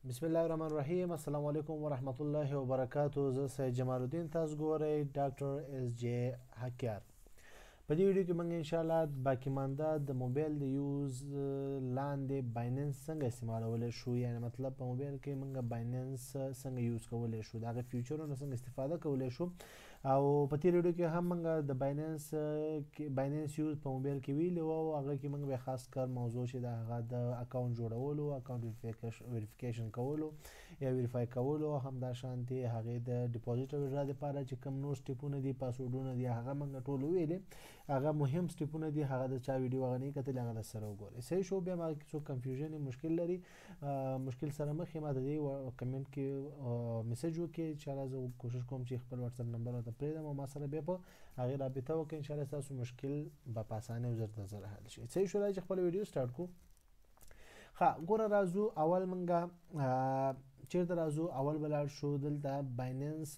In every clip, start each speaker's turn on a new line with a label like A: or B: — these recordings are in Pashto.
A: بسم الله الرحمن الرحیم. السلام علیکم ورحمت الله وبرکاتو. زه سید جمال الدین، تاسو ګورئ ډاکټر اس جے حکیار. په دې ویډیو کې موږ ان شاء الله باقی مانده د موبایل د یوز لاندې بایننس څنګه استعمالولی شو، یعنی مطلب په موبایل کې موږ بایننس څنګه یوز کولی شو، د هغه فیوچرونو څنګه استفاده کولی شو. او په تیر ویډیو کې هم موږ د بایننس یوز په موبایل کې ویلي وو، او هغه کې موږ به خاص کار موضوع چې د هغه د اکاونټ جوړولو، اکاونټ ویریفیکیشن کولو یا ویریفای کولو، هم دا شانتي هغه د ډیپوزیټ او ویډرا لپاره چې کوم نور سټیپونه دي، پاسورډونه دي، هغه موږ ټول ویلي. هغه مهم سټیپونه دي، هغه د چا ویډیو هغه نه کتل، هغه سره وګورئ. صحیح شو. بیا ما څو کنفیوژن مشکل لري، مشکل سره مخ ما د دې کمنټ کې میسج وکړئ، چې زه کوشش کوم چې خپل واتس اپ نمبر ورته پرېږدم او ما سره بیا په هغه رابطه وکړئ. ان شاء الله تاسو مشکل په اسانه او زر حل شي. صحیح شو. راځي خپل ویډیو سٹارټ کو. ها ګوره راځو اول منګه چیرته راځو، اول بلار شو دلته بایننس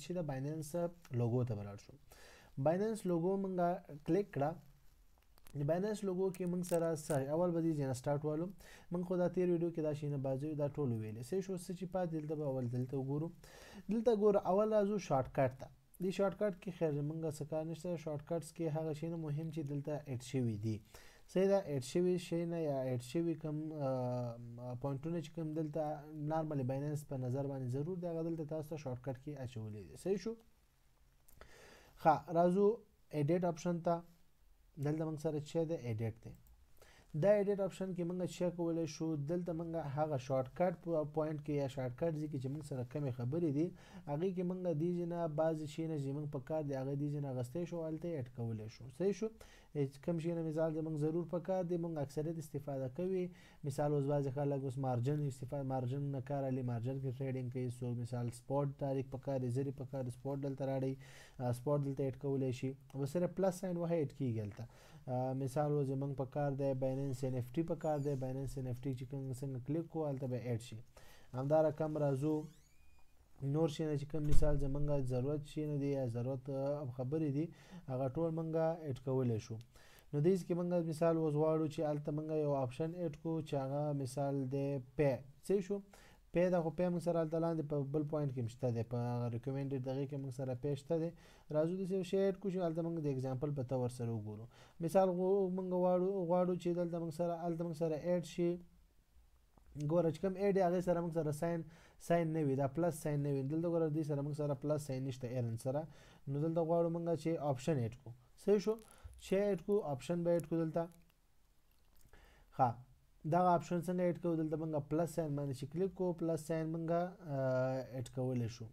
A: چې د بایننس لوګو ته بلار شو. بایننس لوګو منګه کلیک کړه. د بایننس لوګو کې موږ سره اول به دې ځنه سٹارټ والو. موږ خو دا تیر ویډیو کې دا شینه بازو دا ټول ویلې. صحیح شو. چې پات دلته به اول دلته وګورو. دلته ګوره اول راځو شارټ کټ ته. دې شارټ کټ کې خیر موږ څه کار نشته. شارټ کټس کې هغه شینه مهم چې دلته اډ شوی دي. صحیح ده. اډ شوی شی نه یا اډ شوی کوم پوینټونه چې کوم دلته نارملی بایننس په نظر باندې ضرور دی، هغه دلته تاسو ته شارټ کټ کې اچولې دي. صحیح شو. ها راځو ایډیټ آپشن ته. دلته موږ سره چې د ایډیټ دی، دا ایډیټ آپشن کې موږ چک کولای شو. دلته موږ هغه شارټ کټ پوینټ کې یا شارټ کټ ځکه چې موږ سره کمی خبرې دي، هغه کې موږ د دې نه بعض شي نه چې موږ په کار دی هغه دې نه غستې شو الته اډ کولای شو. صحیح شو. کم شي نه مثال موږ ضرور په کار دی، موږ اکثریت استفاده کوي. مثال اوس بعض خلک اوس مارجن استفاده مارجن نه کار علي مارجن کې ټریډینګ کوي. سو مثال سپورت تاریخ په کار زری په کار سپورت دلته راړي، سپورت دلته اډ کولای شي. وسره پلس ساين وه اډ کیږي. مثال و زمنګ په کار دی بایننس ان اف ټی په کار دی، بایننس ان اف ټی چې څنګه کلیک کو الته به اډ شي. همدا رقم راځو نور شي نه چې کوم مثال زمنګ ضرورت شي نه دی یا ضرورت خبرې دي، هغه ټول منګه اډ کولای شو. نو دیس کې منګه مثال وزواړو چې الته منګه یو آپشن اډ کو چې هغه مثال دی پی. صحیح شو. پی دا خو پی موږ سره الته لاندې په بل پوینټ کې مشته دی، په ریکمنډډ دغه کې موږ سره پی شته دی. راځو د څه شی اډ کو چې الته موږ د اگزامپل په تور سره وګورو. مثال موږ غواړو چې دلته موږ سره الته موږ سره اډ شي. ګوره چې کوم اډ هغه سره موږ سره ساين نه وي، دا پلس ساين نه وي. دلته ګوره دې سره موږ سره پلس ساين نشته ایرن سره. نو دلته غواړو موږ چې آپشن اډ کو. صحیح شو. چې اډ کو آپشن به اډ کو دلته. ها دا آپشن څنګه اډ کو؟ دلته موږ پلس ساين باندې چې کلیک کو، پلس ساين موږ اډ کولای شو.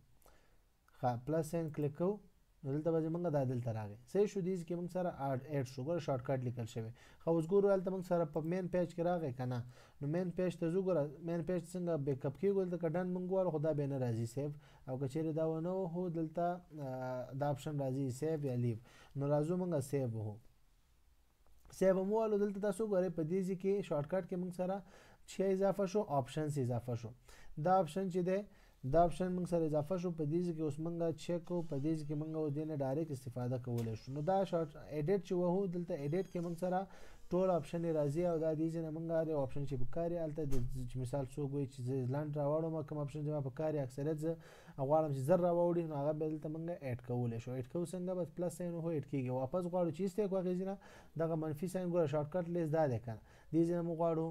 A: ها پلس ساين کلیک کو، نو دلته به موږ دا دلته راغی. صحیح شو. دیز کې موږ سره اډ شو. ګوره شارټ کټ لیکل شوی. خو اوس ګورو دلته موږ سره په مین پیج کې راغی کنه. نو مین پیج ته زو ګوره مین پیج څنګه بیک اپ کیږي، دلته کډن موږ ګورو خدا به نه راځي سیو، او کچېره دا ونه هو دلته دا آپشن راځي سیو یا لیو. نو راځو موږ سیو وو. سیو مو ولو دلته تاسو ګورئ په دې کې شارټ کټ کې موږ سره چې اضافه شو، آپشنز اضافه شو. دا آپشن چې دی دا آپشن موږ سره اضافه شو. په دې کې اوس موږ چک کو، په دې کې موږ د نه ډایرکټ استفاده کولای شو. نو دا شارټ ایډیټ چې وو دلته ایډیټ کې موږ سره ټول آپشن راځي، او دا دې نه موږ لري آپشن چې په کاری الته د مثال څوک وي چې لاند راوړم کوم آپشن چې په کاری اکثریت زه غواړم چې زر راوړي، نو هغه دلته موږ اډ کولای شو. اډ کو څنګه بس پلس ساين هو اډ کیږي. واپس غواړو چې استیک واغې نه دغه منفي ساين ګوره شارټ کټ لیست دا ده کنه. دې نه موږ غواړو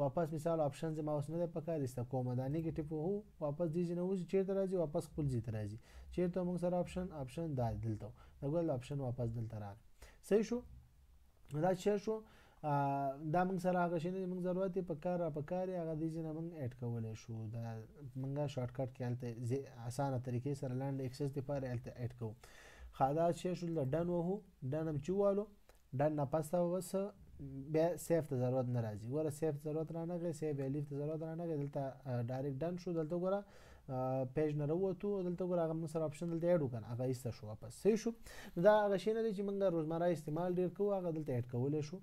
A: واپس مثال آپشن زما اوس نه په کار است کومه دا نیگیټیو هو واپس دې نه وځي چیرته راځي، واپس خپل ځای ته راځي. چیرته موږ سره آپشن دا دلته دا ګول آپشن واپس دلته راغی. صحیح شو. دا چې شو دا موږ سره هغه شي نه موږ ضرورت په کار هغه دې نه موږ اډ کولای شو. دا موږ شارټ کټ کې الته اسانه طریقې سره لاند اکسس لپاره الته اډ کو. خاصه چې شو ډن وو ډن هم چوالو ډن نه پاسه وس بیا سیف ته ضرورت نه راځي. ګوره سیف ضرورت را نه غي، سیف الیف ته ضرورت را نه غي. دلته ډایرکټ ډن شو. دلته ګوره پیج نه وروته، دلته ګوره هغه موږ سره آپشن دلته اډ وکړه، هغه ایسته شو واپس. صحیح شو. دا هغه شی نه دی چې موږ روزمره استعمال ډیر کوو، هغه دلته اډ کولای شو.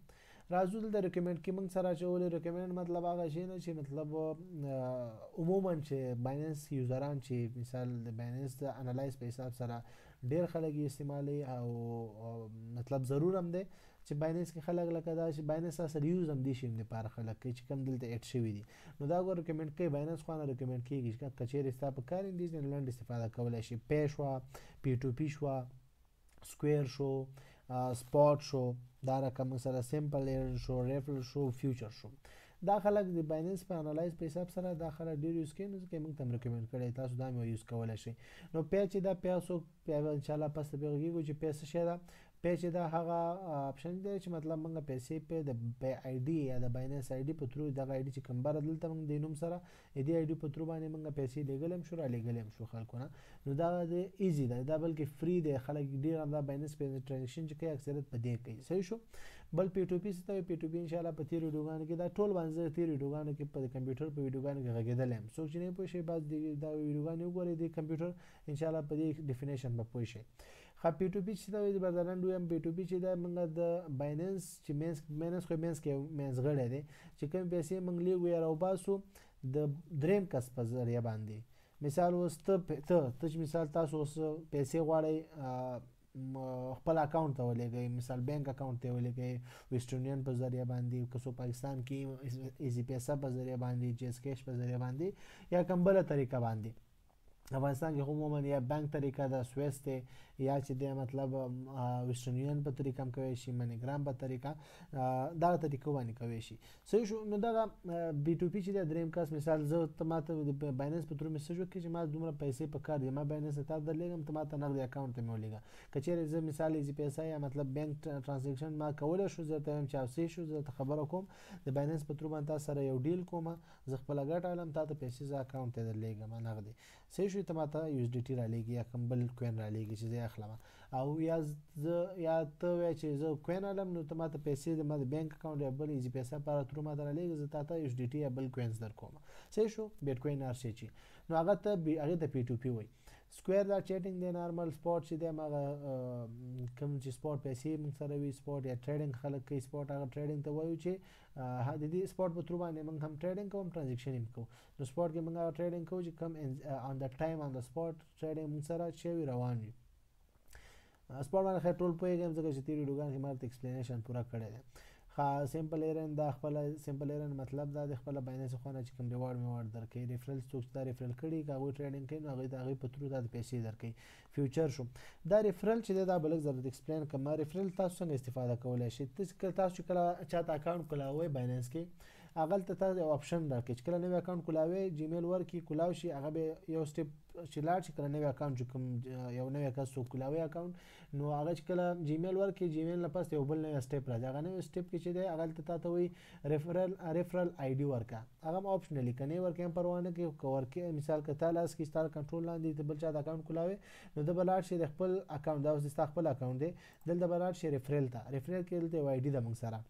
A: راځو دلته ریکمند کې موږ سره چولې ریکمند مطلب هغه شی نه چې مطلب عموما چې بایننس یوزران چې مثال د بایننس د انالایز په حساب سره ډیر خلک استعمالي او مطلب ضرور هم دی چې بایننس کې خلک لکه دا چې بایننس سره یوز هم دي شي لپاره خلک کوي چې کم دلته اډ شوی دي نو دا ګور ریکمند کوي بایننس خو نه ریکمند کیږي چې کچېرې ستا په کار اندیز نه لاندې استفاده کولای شي پی شو پی ټو پی شو سکوير شو سپاٹ شو دا رقم سره سمپل ایرن شو ریفل شو فیوچر شو دا خلک د بایننس په انالایز په حساب سره دا خلک ډیر یوز کوي نو ځکه موږ ته ریکمند کړی تاسو دا مې یوز کولای شئ نو پی چې دا پیسو ان شاء الله پس به کېږي چې پیسې شه دا پی چې دا هغه اپشن دی چې مطلب موږ پیسې په د پی آی ډي یا د بایننس آی ډي په ترو دغه آی ډي چې کمبر دلته موږ د نوم سره دې آی ډي په ترو باندې موږ پیسې لګلم شو را لګلم شو خلکو نه نو دا د ایزی ده دا بلکې فری دی خلک ډیر دا بایننس په ټرانزیکشن چې کوي اکثریت په دې کوي صحیح شو بل پی ټو پی ستوي پی ټو پی ان شاء الله په تیر ویډیوګانو کې دا ټول باندې تیر ویډیوګانو کې په کمپیوټر په ویډیوګانو کې غږیدل هم څوک چې نه پوه شي بعد دا ویډیوګانو وګوري د کمپیوټر ان شاء الله په دې ډیفینیشن به پوه شي خا پی ټو پی چې دا د برزرلند ویم پی ټو پی چې دا موږ د بایننس چې مینس خو مینس کې مینس غړی دی چې کوم پیسې موږ لیږو یا راوباسو د دریم کس په ذریعه باندې مثال اوس ته چې مثال تاسو اوس پیسې غواړئ خپل اکاونټ ته ولېږئ مثال بینک اکاونټ ته ولېږئ ویسټرن یونین په ذریعه باندې که څو پاکستان کې ایزی پیسه په ذریعه باندې جیس کیش په ذریعه باندې یا کوم بله طریقه باندې افغانستان کې عموما یا بانک طریقه د سویس ته یا چې د مطلب ویسټرن یونین په طریقه هم کوي شي منیګرام په طریقه دا طریقه باندې کوي شي صحیح شو نو دا بی ټو پی چې د دریم کس مثال زه ته ماته د بایننس په تر میسج وکړي چې ما دومره پیسې په کار دي ما بایننس ته درلېږم ته ماته نغدي اکاونټ ته مې ولېږه کچېرې زه مثال ایزی پیسه یا مطلب بانک ټرانزیکشن ما کولای شو زه ته هم چاوسي شو زه ته خبره کوم د بایننس په تر باندې تاسو سره یو ډیل کوم زه خپل ګټ علم تاسو پیسې زه اکاونټ ته درلېږم نغدي صحیح شو ته ماته یو اس ډی ټی را لېږي یا کوم بل کوین را لېږي چې زه اخلم او یا ته وای چې زه کوین علم نو ته ماته پیسې د ما د بانک اکاونټ یا بل ایزی پیسه پر تر ما درلېږي زه تاسو یو اس ډی ټی یا بل کوینز در کوم صحیح شو بیت کوین ار شي چې نو هغه ته پی ټو پی وای سکوير دا چیټینګ دی نارمل سپاٹ چې دی هغه کوم چې سپاٹ پیسې موږ سره وي سپاٹ یا ټریډینګ خلک کوي سپاٹ هغه ټریډینګ ته وایو چې د دې سپاٹ په تر باندې موږ هم ټریډینګ کوم ټرانزیکشن هم کوو نو سپاٹ کې موږ ټریډینګ کوو چې کم ان د ټایم ان د سپاٹ ټریډینګ موږ سره چې روان وي سپاٹ باندې خیر ټول پوهېږم ځکه چې تیر ویډیوګان کې ماته ایکسپلینیشن پوره کړی دی سمپل ایرن دا خپل سمپل ایرن مطلب دا د خپل بایننس خو نه چې کوم ریوارډ میوارډ درکې ریفرل څوک دا ریفرل کړي هغه ټریډینګ کوي هغه د هغه په تر د پیسې درکې فیوچر شو دا ریفرل چې دا بلک زړه ایکسپلین کوم ریفرل تاسو څنګه استفاده کولای شئ تاسو کله چاته اکاونټ کولاوي بایننس کې هغه ته تاسو اپشن درکې چې کله نوې اکاونټ کولاوي جیمیل ورکی کولاو شي هغه به یو سټپ چې لاړ چې کله نوې اکاونټ کوم یو نوې کس کولاوي اکاونټ نو هغه چې کله جیمیل ورکی جیمیل نه پس یو بل نوې سټپ راځي هغه نوې سټپ کې چې دی هغه ته تاسو وي ریفرل آی ډي ورکا هغه اپشنلی کني ورکې هم پروانه کې ورکې مثال کته لاس کې ستاره کنټرول لاندې ته بل چا د اکاونټ کولاوي نو د بلار شي د خپل اکاونټ دا اوس د خپل اکاونټ دی دلته بلار شي ریفرل کې دلته آی ډي د موږ سره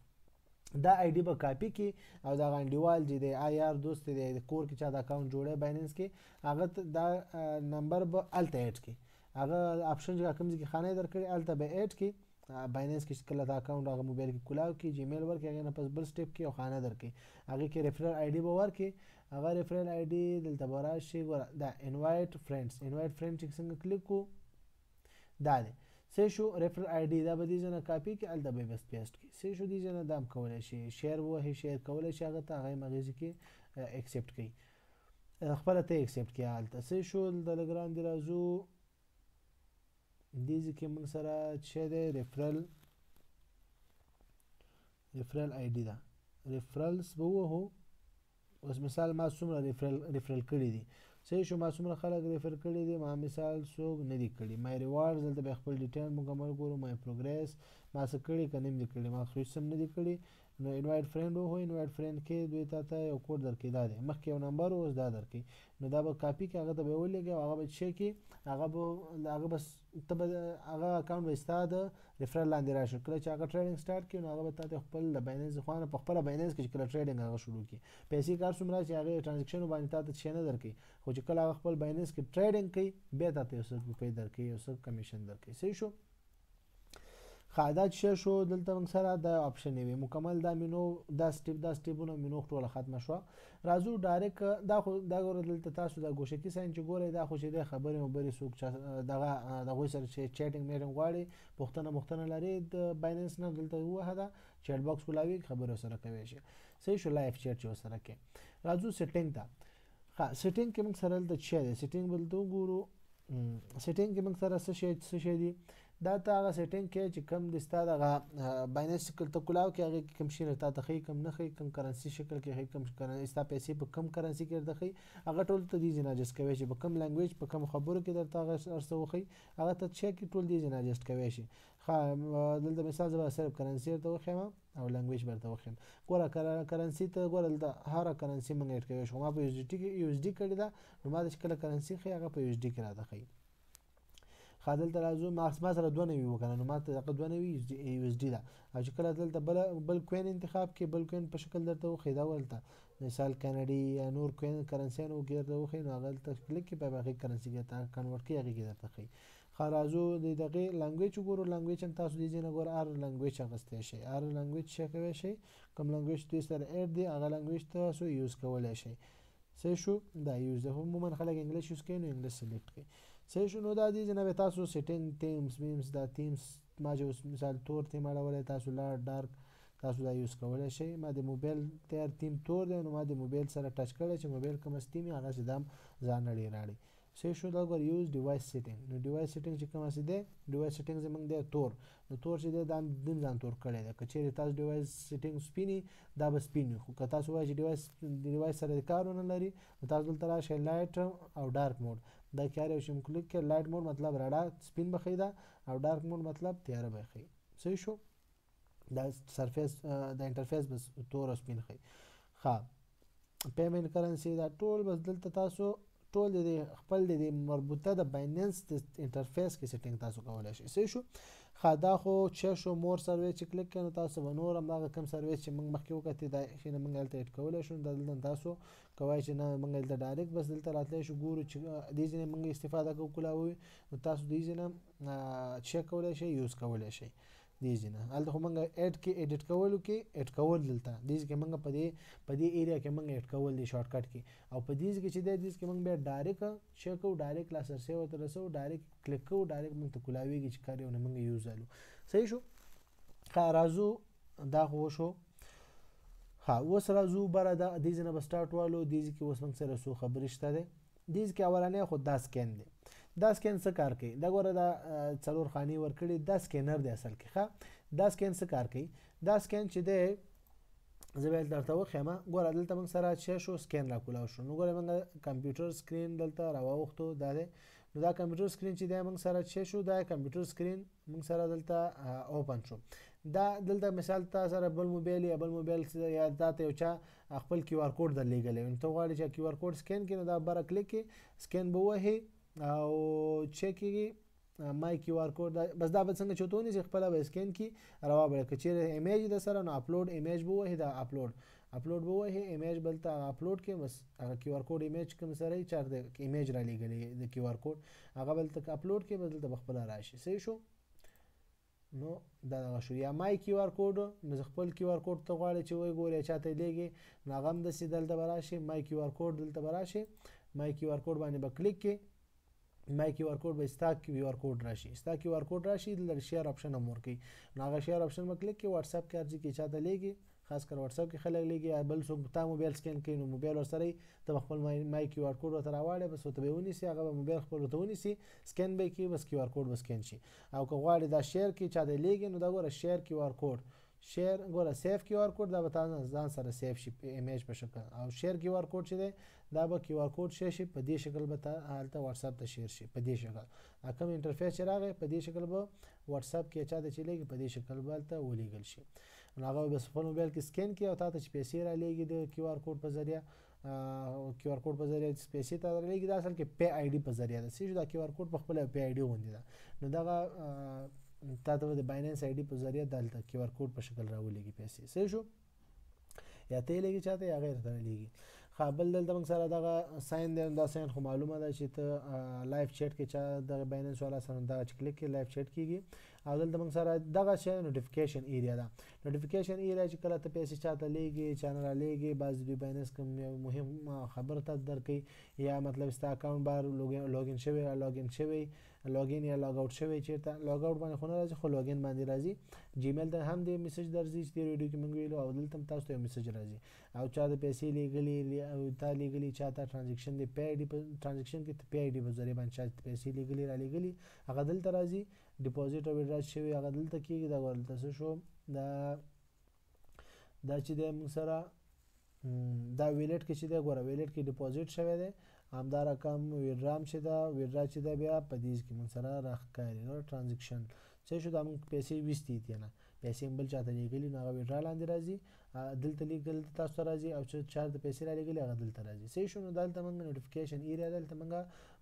A: دا آی ډي به کاپی کی او دا غنډیوال چې د آی آر دوست دی د کور کې چا د اکاونټ جوړه بایننس کې هغه دا نمبر به الته اډ کی هغه اپشن چې کوم ځای خانه درکړي الته به اډ کی بایننس کې کله دا اکاونټ هغه موبایل کې کولاو کې جیمیل ورکې هغه نه پس بل سټپ کې او خانه درکې هغه کې ریفرل آی ډي به ورکې هغه ریفرل آی ډي دلته براشي دا انوایټ فرندز چې څنګه کلیک کو دا دی سه شو ریفرل آی ډي دا به دې ځنه کاپی کې الته به بس پیسټ کی سه شو دې ځنه دام کولای شي شیر وه شیر کولای شي هغه ته هغه مغزي کې ایکسپټ کی خپل ته ایکسپټ کی الته سه شو د لګران دی رازو دې ځکه موږ سره چې د ریفرل آی ډي دا ریفرلز به وو اوس مثال ما څومره ریفرل کړی دي صحیح شو ما څومره خلک ریفر کړي دي ما مثال څوک نه دي کړي ما ریوارډز دلته به خپل ډیټیل مکمل ګورو ما پروګریس ما څه کړي کنه نه کړي ما خو سم نه دي کړي نو انوایټ فرند وو انوایټ فرند کې دوی ته یو کوډ درکې دا دی مخکې یو نمبر اوس دا درکې نو دا به کاپی کې هغه ته به ولېږي هغه به چک کې هغه بس ته هغه اکاونټ به استاد ریفرل لاندې راشي کله چې هغه ټریډینګ سٹارټ کړي نو هغه به تاسو خپل د بایننس خوانه په خپل بایننس کې کله ټریډینګ هغه شروع کړي پیسې کار څومره چې هغه ټرانزیکشن باندې تاسو څه نه درکې خو چې کله خپل بایننس کې ټریډینګ کوي به تاسو یو څه روپۍ درکې یو څه کمیشن درکې صحیح شو دا چې شو دلته موږ سره د آپشن وي مکمل دا مینو دا سټیپونه مینو ټوله ختمه شوه. راځو ډایرکټ دا ګوره دلته تاسو دا ګوشکي ساين چې ګورئ دا خو چې د خبرې مبرې څوک دغه سره چې چیټینګ میټینګ غواړي پوښتنه لري د بایننس نه دلته ووهه ده چیټ باکس کولاوي خبرې سره کوي شي صحیح شو لایف چیټ چې سره کې. راځو سیټینګ ته. سیټینګ کې موږ سره دلته چې دی سیټینګ بلته وګورو. سیټینګ کې موږ سره څه شی دی دا ته هغه سیټینګ کې چې کم د ستا دغه بایننس شکل ته کولاو کې هغه کم شي نه تا ته ښیي کم نه ښیي کم کرنسي شکل کې ښیي کم ستا پیسې په کم کرنسي کې درته ښیي هغه ټول ته دې ځینې اجسټ کوی شي په کم لینګویج په کم خبرو کې درته هغه هر څه وښیي هغه ته چې کې ټول دې ځینې اجسټ کوی شي. دلته مثال زه به صرف کرنسي درته وښیم او لینګویج به درته وښیم. ګوره کرنسي ته ګوره دلته هره کرنسي موږ ایډ کوی شو ما په یو اس ډي کړې ده نو ما چې کله کرنسي ښیي هغه په یو اس ډي کې راته ښیي. دلته راځو ما سره 2 نوي وکړه نو ما ته دغه 2 نوي یو اس ډي ده او چې کله دلته بل کوین انتخاب کې بل کوین په شکل درته وښیي دا ولته مثال کاناډي یا نور کوین کرنسیانو کې درته وښیي نو هغه دلته کلیک کې په هغې کرنسي کې ته کنورټ کړي هغې کې درته ښیي. راځو د دغې لینګویج وګورو. لینګویج هم تاسو دې ځای نه ګوره هر لینګویج اخیستی شئ هر لینګویج څه کوی شئ کوم لینګویج دوی سره ایډ دی هغه لینګویج تاسو یوز کولی شئ. صحیح شو دا یوز ده عموما خلک انګلیش یوز کوي نو انګلیش سلیکټ کړئ. صحیح شو نو دا دې ځای نه به تاسو سیټینګ تیمز ویمز دا تیمز ما چې اوس مثال تور تیم اړولی تاسو لاړ ډارک تاسو دا یوز کولی شئ. ما د موبایل تیار تیم تور دی نو ما د موبایل سره ټچ کړی چې موبایل کومه تیم وي هغسې دا هم ځان نړۍ راړي. صحیح شو دا ګوره یوز ډیوایس سیټینګ نو ډیوایس سیټینګ چې کوم هسې دی ډیوایس سیټینګ زموږ دی تور نو تور چې دی دا هم ځان تور کړی دی که چیرې تاسو ډیوایس سیټینګ سپین دا به سپین وي خو که تاسو وایئ چې ډیوایس سره کار ونه لري نو تاسو دلته راشئ لایټ او ډارک موډ دا کې هر یو شی کلیک کړئ. لایټ موډ مطلب رڼا سپین به ښیي دا او ډارک موډ مطلب تیاره به ښیي. صحیح شو دا سرفیس د انټرفیس بس تور او سپین ښیي. پیمنټ کرنسي دا ټول بس دلته تاسو ټول د خپل د مربوطه د بایننس د انټرفیس کې سیټینګ تاسو کولی شئ. صحیح شو دا خو چې شو مور سرویس چې کلیک کړئ نو تاسو به نور همدغه کوم سرویس چې موږ مخکې وکتې دا شی نه موږ هلته ایډ کولی شو دلته تاسو کوای چې نه موږ هلته ډایرکټ بس دلته راتلی شو ګورو چې دې ځای نه موږ استفاده کوو کولاوي نو تاسو دې ځای نه چیک کولی شئ یوز کولی شئ. دې ځای نه هلته خو موږ ایډیټ کولو کې ایډ کول دلته دې ځای کې موږ په دې ایریا کې موږ ایډ کول دی شارټ کټ کې او په دې ځای کې چې دی دې کې موږ بیا ډایرکټ چیک کوو ډایرکټ لاسرسی ورته رسوو ډایرکټ کلیک کوو ډایرکټ موږ ته کولاویږي چې کار یې ونه موږ یوز الو. صحیح شو راځو دا خو وشو. اوس راځو بره دې ځای نه به سټارټ والو دې ځای کې اوس موږ سره څو خبرې شته دی. دې ځای کې اولنی خو دا سکین دی دا سکین څه کار کوي دا ګوره دا 4 خانې ورکړي دا سکینر دی اصل کې دا سکین څه کار کوي دا سکین چې دی زه به درته وښیم ګوره دلته موږ سره چې شو سکین راکولاو شو نو ګوره موږ کمپیوټر سکرین دلته راواوښتو دا دی نو دا کمپیوټر سکرین چې دی موږ سره چې شو دا کمپیوټر سکرین موږ سره دلته اوپن شو. دا دلته مثال تا سره بل موبایل یا دا ته یو چا خپل کیو آر کوډ درلیږلی نو ته غواړې چې کیو آر کوډ سکین کړي نو دا بره کلیک کې سکین به ووهې او چیک کېږي مای کیو آر کوډ بس دا به څنګه چې ورته ونیسي خپله به سکین کړي راوبړه که چیرې ایمیج د سره نو اپلوډ ایمیج به ووهې دا اپلوډ به ووهې ایمیج بل ته اپلوډ کړي بس هغه کیو آر کوډ ایمیج کوم سره یې چار د ایمیج رالیږلی د کیو آر کوډ هغه بل ته اپلوډ کړي بس دلته به خپله راشي. صحیح شو نو دا دغه شو یا مای کیو آر کوډ نو خپل کیو آر کوډ ته غواړې چې وایي ګورې چا ته یې لیږې نو هغه هم داسې دلته به راشي مای کیو آر کوډ دلته به راشي مای کیو آر کوډ باندې به کلیک کړې مای کیو آر کوډ به ستا کیو آر کوډ راشي دلته شیر آپشن هم ورکوي نو هغه شیر آپشن به کلیک کړې واتساپ کې هر ځای کې چا ته لیږي خاص کر واتساپ کې خلک لیږي یا بل څوک تا موبایل سکین کوي نو موبایل ورسره یي ته خپل مای کیو آر کوډ ورته راواړې بس ورته به یې ونیسي هغه به موبایل خپل ورته ونیسي سکین به یې کړي بس کیو آر کوډ به سکین شي او که غواړې دا شیر کړي چا ته یې لیږي نو دا ګوره شیر کیو آر کوډ شیر ګوره سیف کیو آر کوډ دا به تا ځان سره سیف شي ایمیج په شکل او شیر کیو آر کوډ چې دی دا به کیو آر کوډ شي په دې شکل به هلته واتساپ ته شیر شي په دې شکل کوم انټرفیس چې راغی په دې شکل به واتساپ کې چا ته چې لیږي په دې شکل به هلته ولیږل شي نو هغه به خپل موبایل کې سکین کړي او تا ته چې پیسې رالیږي د کیو آر کوډ په ذریعه پیسې ته رالیږي دا اصل کې پی آی ډي په ذریعه ده چې دا کیو آر کوډ په خپله پی آی ډي غوندې ده نو دغه تا ته د بایننس آی ډي په ذریعه دلته کیو آر کوډ په شکل راولیږي پیسې. صحیح شو یا ته یې لیږي چا ته یا غیر ته رالیږي. بل دلته موږ سره دغه ساین دی دا ساین خو معلومه ده چې ته لایف چیټ کې چا دغه بایننس والا سره دغه چې کلیک کې لایف چیټ کېږي او دلته موږ سره دغه شی نوټیفیکیشن ایریا ده. نوټیفیکیشن ایریا چې کله ته پیسې چاته لیږي چا نه رالیږي بعضې دوی بایننس کوم مهم خبر ته درکوي یا مطلب ستا اکاونټ بار لوګین شوی لاګین یا لاګ آوټ شوی چېرته لاګ آوټ باندې خو نه راځي خو لاګین باندې راځي. جیمیل ته هم د میسج درځي چې تېر ویډیو کې موږ ویلو او دلته هم تاسو ته یو میسج راځي او چا د پیسې لیږلي او تا لیږلي چا ته ټرانزیکشن د پی آی ډي په ټرانزیکشن کې پی آی ډي په ذریعه باندې چا پیسې لیږلي رالیږلي هغه دلته راځي. ډیپوزیټ او ویډرا شوي هغه دلته کېږي. دا ورته څه شو دا چې دی موږ سره دا ویلیټ کې چې دی ګوره ویلیټ کې ډیپوزیټ شوی دی همدا رقم ویډرا هم چې ده ویډرا چې ده بیا په دې کې موږ سره راښکاري ټرانزیکشن څه شو دا موږ پیسې ویستې دي نه پیسې هم بل چاته لیږلي نو هغه ویډرا لاندې راځي دلته لیږل تاسو ته راځي او چې چا د پیسې رالیږلي هغه دلته راځي. صحیح شو. نو دلته موږ نوټیفیکیشن ایریا دلته موږ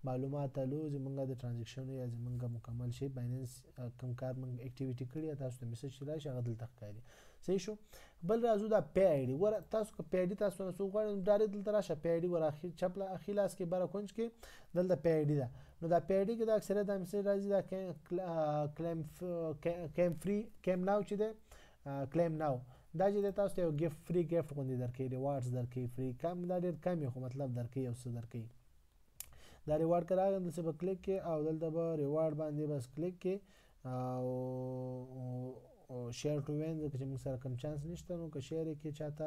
A: معلومات الو زموږ د ټرانزیکشن یا زموږ مکمل شي بایننس کوم کار موږ اکټیویټي کړي تاسو ته میسج چې راشي هغه دلته ښکاري. صحیح شو. بل راځو دا پی آی ډي ګوره تاسو که پی آی ډي تاسو نه څوک غواړئ ډایرکټ دلته راشه پی آی ډي ګوره چپ اخري لاس کې بره کونج کې دلته پی آی ډي ده. نو دا پی آی ډي کې دا اکثریت دا میسج راځي دا کلیم ناو چې دی کلیم ناو دا چې دی تاسو ته یو ګفټ فری ګفټ غوندې درکوي ریوارډز درکوي فری کم دا ډېر کم یې خو مطلب درکوي یو څه درکوي. دا ریوارډ که راغی دلته به کلیک کې او دلته به ریوارډ باندې بس کلیک کې او شیر ټو وین ځکه چې موږ سره کم چانس نشته نو که شیر یې کې چاته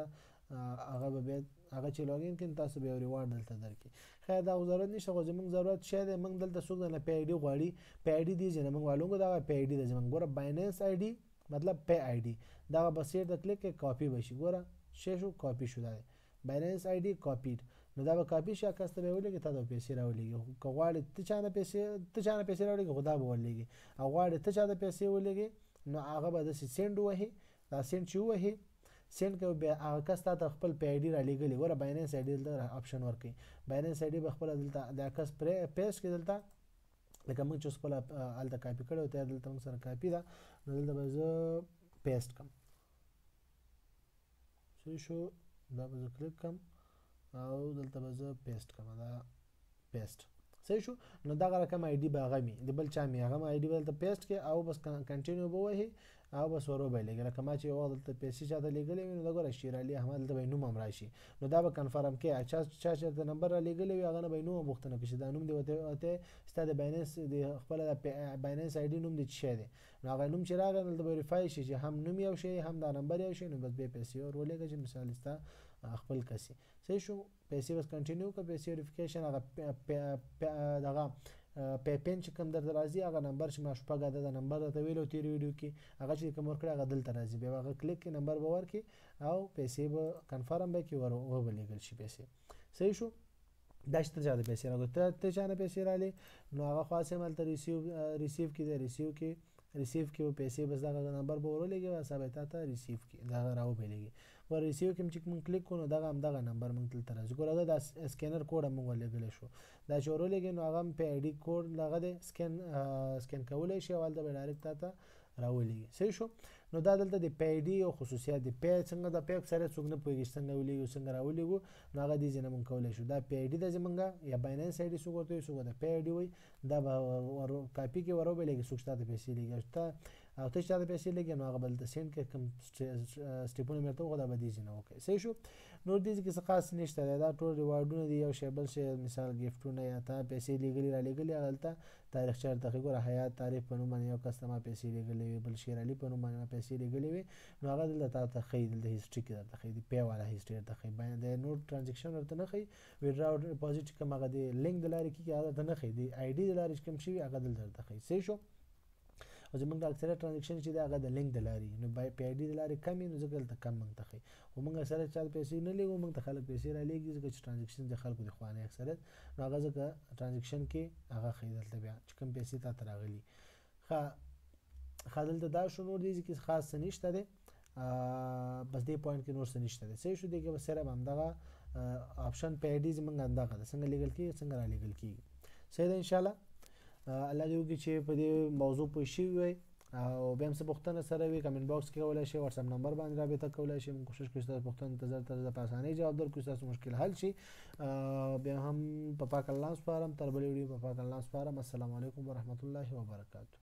A: هغه به بیا هغه چې لاګین کړي تاسو به یو ریوارډ دلته درکړي. خیر دا ضرورت نشته خو زموږ ضرورت شی دی موږ دلته څوک نه پی آی ډي غواړي پی آی ډي دی چې موږ والونګو دغه پی آی ډي ده زموږ ګوره بایننس آی ډي مطلب پی آی ډي دغه بس یې د کلیک کې کاپي به شي ګوره شی شو کاپي شو دا دی بایننس آی ډي کاپیډ نو دا به کاپي شي کس ته به ولېږي ته د پیسې راولېږي که غواړې ته چا نه پیسې راولېږي خو دا به ولېږي او غواړې ته چا ته پیسې ولېږي نو هغه به داسې سینډ ووهي دا سینډ چې ووهي سینډ کوي بیا هغه کس تا ته خپل پی آی ډي رالیږلي ګوره بایننس آی ډي دلته آپشن ورکوي بایننس آی ډي به خپله دلته دا کس پیسټ کړي دلته لکه موږ چې خپله هلته کاپي کړی و ته دلته موږ سره کاپي ده نو دلته به زه پیسټ کړم صحیح شو دا به زه کلیک کړم او دلته به زه پیسټ کړم دا پیسټ صحیح شو. نو دغه رقم آی ډي به هغه مي د بل چا مي هغه آی ډي به دلته پیسټ کړي او بس کنټینیو به ووهي او بس ور وبایلېږي لکه ما چې یو وخت دلته پیسې چاته لیږلې وي نو دا ګوره شیر علي احمد دلته به نوم هم راشي نو دا به کنفرم کوي چا چې نمبر را لیږلی وي هغه نه به یې نوم هم پوښتنه کوي چې دا نوم دې ورته ستا د بایننس د خپله د بایننس آی ډي نوم دې څه شی دی نو هغه نوم چې راغی دلته به ویریفای شي چې هم نوم یو شی هم دا نمبر یو شی نو بس بیا پیسې ور ولېږه چې مثال ستا خپل کسي صحیح شو. پیسې بس کنټینیو کړه پیسې ویریفیکیشن هغه دغه پین چې کوم درته راځي هغه نمبر چې ما شپږ عدده نمبر درته ویلو تېر ویډیو کې هغه چې کوم ورکړی هغه دلته راځي بیا هغه کلیک کړي نمبر به ورکړي او پیسې به کنفرم به کړي وبهلیږل شي پیسې صحیح شو. دا چې ته چا ته پیسې راغلي ته چا نه پیسې راغلي نو هغه خاص هم هلته ریسیو کې دی ریسیو کې پیسې بس دغه نمبر به ورولېږي بس به تا ته ریسیو کې دغه راوبهلیږي ور ریسیو کې چې موږ کلیک کړو نو دغه همدغه نمبر موږ دلته راځي ګوره دا سکینر کوډ هم موږ ولېږلی شو دا چې ورولېږي نو هغه هم پی آی ډي کوډ دغه دی سکین کولی شي او هلته به ډایرکټ تا ته راولېږي صحیح شو. نو دا دلته د پی آی ډي او خصوصیات د پی څنګه د پی اکثریت څوک نه پوهېږي څنګه ولېږو څنګه راولېږو نو هغه دې ځای نه موږ کولی شو دا پی آی ډي ده زموږ یا بایننس آی ډي څوک ورته وایي څوک د پی آی ډي وایي دا به کاپي کې ور وبهلیږي څوک چې تا ته پیسې لیږي او ته چې تا ته پیسې لیږي نو هغه به دلته سینډ کړي کوم سټیپونه مې ورته وښودل دا به دې ځای نه وکړي صحیح شو. نور دې کې څه خاص نشته دی دا ټول ریوارډونه دي یو شی بل شی مثال ګفټونه یا تا پیسې لیږلي رالیږلي هغه دلته تاریخچه درته ښیي ګوره حیات تعریف په نوم باندې یو کس ته ما پیسې لیږلې وي بل شیر علي په نوم باندې ما پیسې لیږلې وي نو هغه دلته تا ته ښیي دلته هسټري کې درته ښیي د پی والا هسټري درته ښیي د نور ټرانزیکشن ورته نه ښیي ویډرا او ډیپوزیټ چې کوم هغه د لینک د لارې کېږي هغه درته نه ښیي د آی ډي د لارې چې کوم شوي هغه دلته درته ښیي صحیح شو. او زموږ د اکثریت ټرانزیکشن چې دی هغه د لینک د لارې نو پی آی ډي د لارې کم وي نو ځکه دلته کم موږ ته ښیي خو موږ اکثریت چا پیسې نه لیږو موږ ته خلک پیسې رالیږي ځکه چې ټرانزیکشن د خلکو د خوا نه اکثریت نو هغه ځکه ټرانزیکشن کې هغه ښیي دلته بیا چې کوم پیسې تا ته راغلي ښه دلته دا شو نور دې کې خاص څه نشته دی بس دې پوینټ کې نور څه نشته دی صحیح شو. دې کې بس صرف همدغه آپشن پی آی ډي زموږ همدغه ده څنګه لیږل کېږي څنګه رالیږل کېږي صحیح ده انشاءالله الله دې وکړي چې په دې موضوع پوه شوي وئ او بیا هم څه پوښتنه سره وي کمنټ باکس کې کولی شئ واتساپ نمبر باندې رابطه کولی شئ موږ کوشش کوو ستاسو پوښتنو ته زر تر زر په اسانۍ جواب درکړو ستاسو مشکل حل شي بیا هم په پاک الله سپارم تر بلې ویډیو په پاک الله سپارم السلام علیکم ورحمة الله وبرکاتہ.